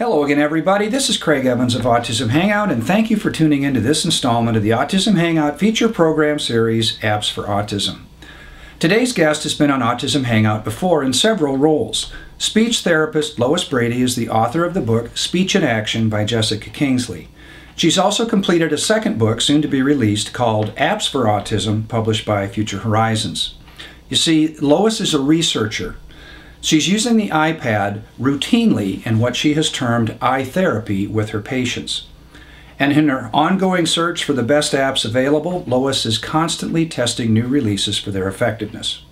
Hello again, everybody. This is Craig Evans of Autism Hangout, and thank you for tuning into this installment of the Autism Hangout feature program series, Apps for Autism. Today's guest has been on Autism Hangout before in several roles. Speech therapist Lois Brady is the author of the book Speech in Action by Jessica Kingsley. She's also completed a second book, soon to be released, called Apps for Autism, published by Future Horizons. You see, Lois is a researcher. She's using the iPad routinely in what she has termed iTherapy with her patients. And in her ongoing search for the best apps available, Lois is constantly testing new releases for their effectiveness.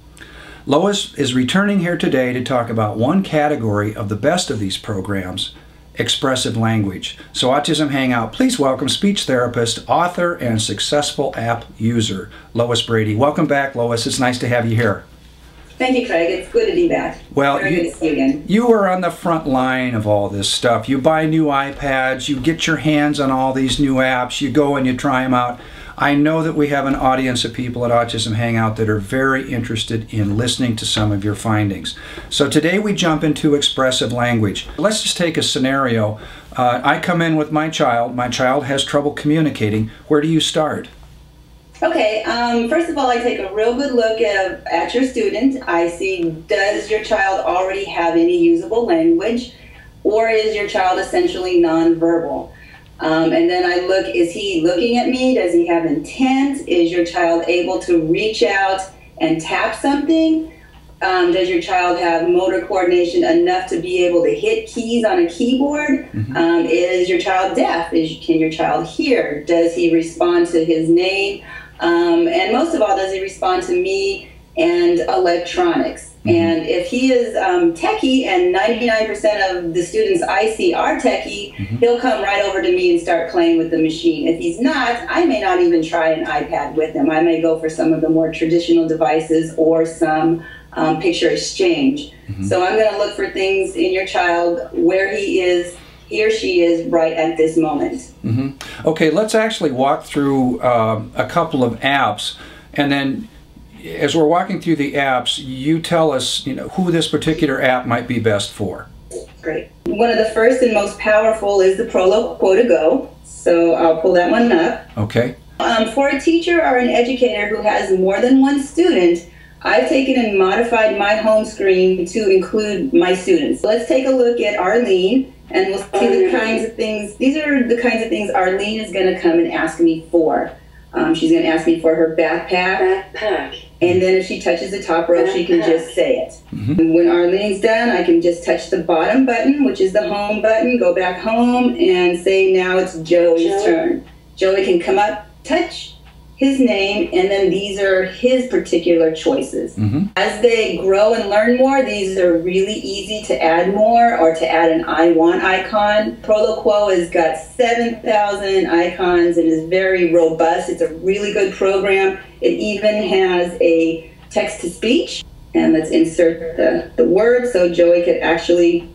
Lois is returning here today to talk about one category of the best of these programs, expressive language. So Autism Hangout, please welcome speech therapist, author, and successful app user, Lois Brady. Welcome back, Lois. It's nice to have you here. Thank you, Craig. It's good to be back. Well, Very good to see you again. You are on the front line of all this stuff. You buy new iPads, you get your hands on all these new apps, you go and you try them out. I know that we have an audience of people at Autism Hangout that are very interested in listening to some of your findings. So today we jump into expressive language. Let's just take a scenario. I come in with my child. My child has trouble communicating. Where do you start? Okay, first of all, I take a real good look at your student. I see, does your child already have any usable language, or is your child essentially nonverbal? And then I look, is he looking at me? Does he have intent? Is your child able to reach out and tap something? Does your child have motor coordination enough to be able to hit keys on a keyboard? Mm-hmm. Is your child deaf? Can your child hear? Does he respond to his name? And most of all, does he respond to me and electronics? Mm-hmm. And if he is techie, and 99% of the students I see are techie, mm-hmm. he'll come right over to me and start playing with the machine. If he's not, I may not even try an iPad with him. I may go for some of the more traditional devices or some picture exchange. Mm-hmm. So I'm going to look for things in your child where he or she is right at this moment. Mm-hmm. Okay, let's actually walk through a couple of apps, and then as we're walking through the apps, you tell us, who this particular app might be best for. Great. One of the first and most powerful is the Proloquo to Go. So I'll pull that one up. Okay. For a teacher or an educator who has more than one student, I've taken and modified my home screen to include my students. Let's take a look at Arlene, and we'll see the kinds of things. These are the kinds of things Arlene is going to come and ask me for. She's going to ask me for her backpack. And then if she touches the top row, she can just say it. Mm-hmm. When Arlene's done, I can just touch the bottom button, which is the home button, go back home, and say, now it's Joey's turn. Joey can come up, touch his name, and then these are his particular choices. Mm-hmm. As they grow and learn more, these are really easy to add more, or to add an I want icon. Proloquo has got 7,000 icons and is very robust. It's a really good program. It even has a text-to-speech. And let's insert the word so Joey could actually...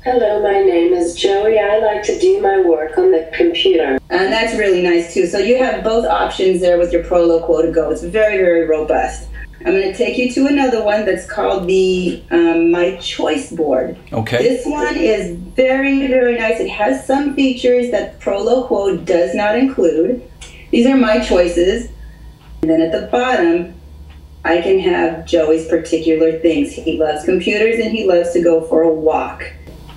Hello, my name is Joey. I like to do my work on the computer. And that's really nice too. So you have both options there with your Proloquo to Go. It's very, very robust. I'm going to take you to another one that's called the My Choice Board. Okay. This one is very, very nice. It has some features that Proloquo does not include. These are my choices. And then at the bottom, I can have Joey's particular things. He loves computers and he loves to go for a walk.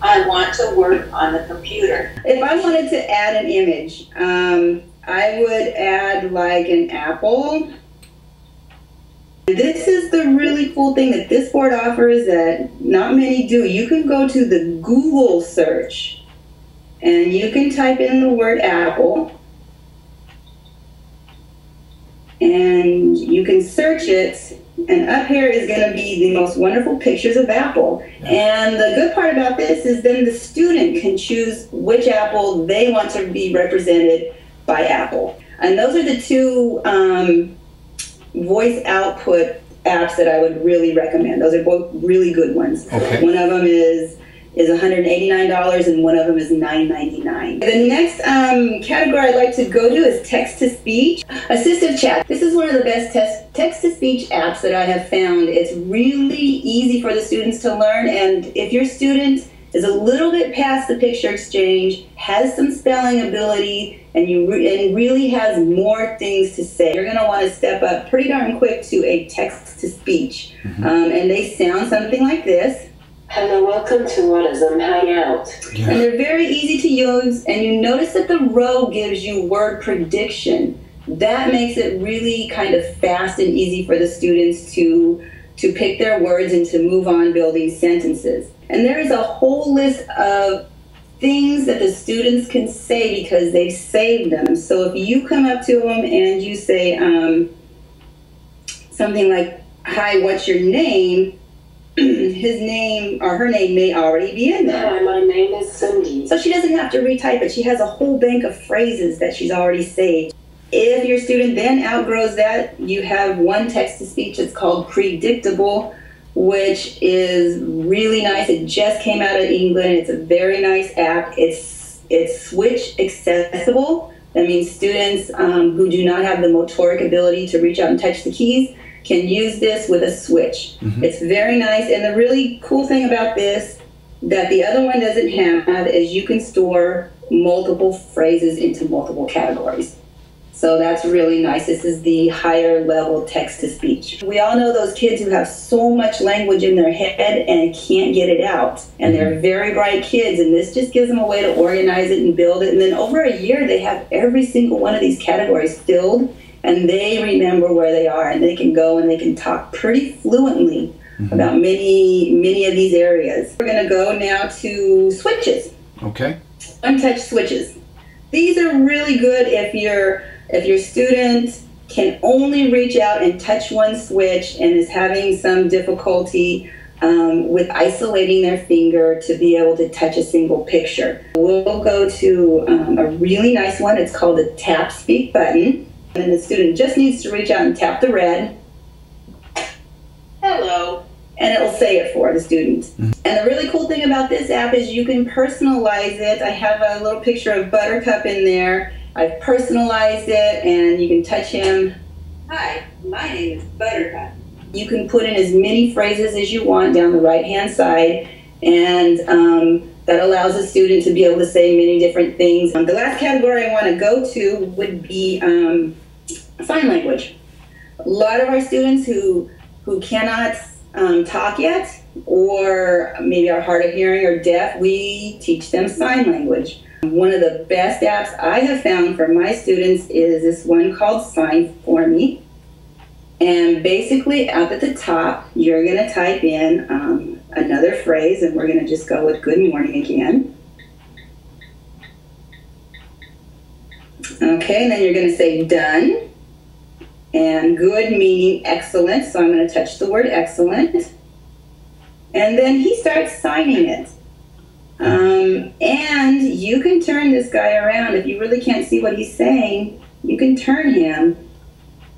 I want to work on the computer. If I wanted to add an image, I would add like an apple. This is the really cool thing that this board offers that not many do. You can go to the Google search and you can type in the word apple and you can search it. And up here is going to be the most wonderful pictures of apple. And the good part about this is then the student can choose which apple they want to be represented by apple. And those are the two voice output apps that I would really recommend. Those are both really good ones. Okay. One of them is $189 and one of them is $9.99. The next category I'd like to go to is text-to-speech. Assistive chat. This is one of the best text-to-speech apps that I have found. It's really easy for the students to learn, and if your student is a little bit past the picture exchange, has some spelling ability, and really has more things to say. You're going to want to step up pretty darn quick to a text-to-speech. And they sound something like this. Hello, welcome to Autism Hangout. Yeah. And they're very easy to use, and you notice that the row gives you word prediction. That makes it really kind of fast and easy for the students to pick their words and to move on building sentences. And there is a whole list of things that the students can say because they've saved them. So if you come up to them and you say something like, "Hi, what's your name?" his name or her name may already be in there. Hi, my name is Cindy. So she doesn't have to retype it. She has a whole bank of phrases that she's already saved. If your student then outgrows that, you have one text-to-speech that's called Predictable, which is really nice. It just came out of England. It's a very nice app. It's switch accessible. That means students who do not have the motoric ability to reach out and touch the keys can use this with a switch. It's very nice, and the really cool thing about this that the other one doesn't have is you can store multiple phrases into multiple categories. So that's really nice. This is the higher level text-to-speech. We all know those kids who have so much language in their head and can't get it out. And they're very bright kids, and this just gives them a way to organize it and build it. And then over a year, they have every single one of these categories filled, and they remember where they are, and they can go and they can talk pretty fluently about many of these areas. We're going to go now to switches. Okay. Untouch switches. These are really good if your student can only reach out and touch one switch and is having some difficulty with isolating their finger to be able to touch a single picture. We'll go to a really nice one. It's called the tap speak button. And the student just needs to reach out and tap the red. Hello. And it will say it for the student. And the really cool thing about this app is you can personalize it. I have a little picture of Buttercup in there. I've personalized it, and you can touch him. Hi, my name is Buttercup. You can put in as many phrases as you want down the right-hand side, and that allows a student to be able to say many different things. The last category I want to go to would be sign language. A lot of our students who cannot talk yet, or maybe are hard of hearing or deaf, we teach them sign language. One of the best apps I have found for my students is this one called Sign For Me. And basically up at the top, you're going to type in another phrase, and we're going to just go with good morning again. Okay, and then you're going to say done. And good meaning excellent, so I'm going to touch the word excellent. And then he starts signing it. And you can turn this guy around. If you really can't see what he's saying, you can turn him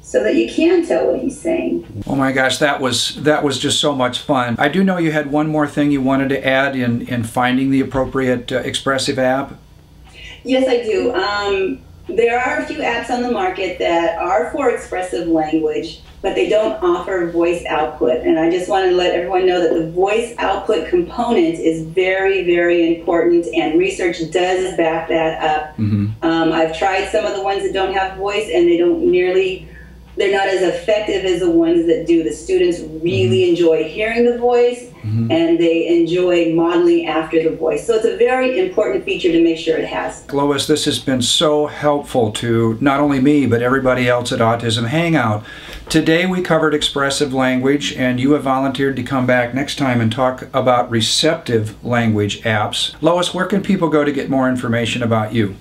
so that you can tell what he's saying. Oh my gosh, that was just so much fun. I do know you had one more thing you wanted to add in finding the appropriate expressive app. Yes, I do. There are a few apps on the market that are for expressive language, but they don't offer voice output. And I just want to let everyone know that the voice output component is very, very important, and research does back that up. I've tried some of the ones that don't have voice, and they're not as effective as the ones that do. The students really enjoy hearing the voice, and they enjoy modeling after the voice. So it's a very important feature to make sure it has. Lois, this has been so helpful to not only me, but everybody else at Autism Hangout. Today we covered expressive language, and you have volunteered to come back next time and talk about receptive language apps. Lois, where can people go to get more information about you?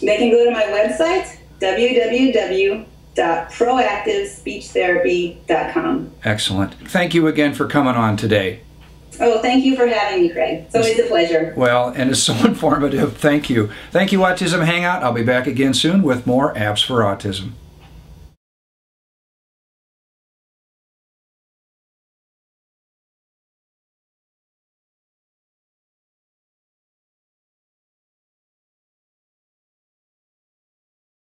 They can go to my website, www.proactivespeechtherapy.com. Excellent. Thank you again for coming on today. Oh, thank you for having me, Craig. It's always a pleasure. Well, and it's so informative. Thank you. Thank you, Autism Hangout. I'll be back again soon with more Apps for Autism.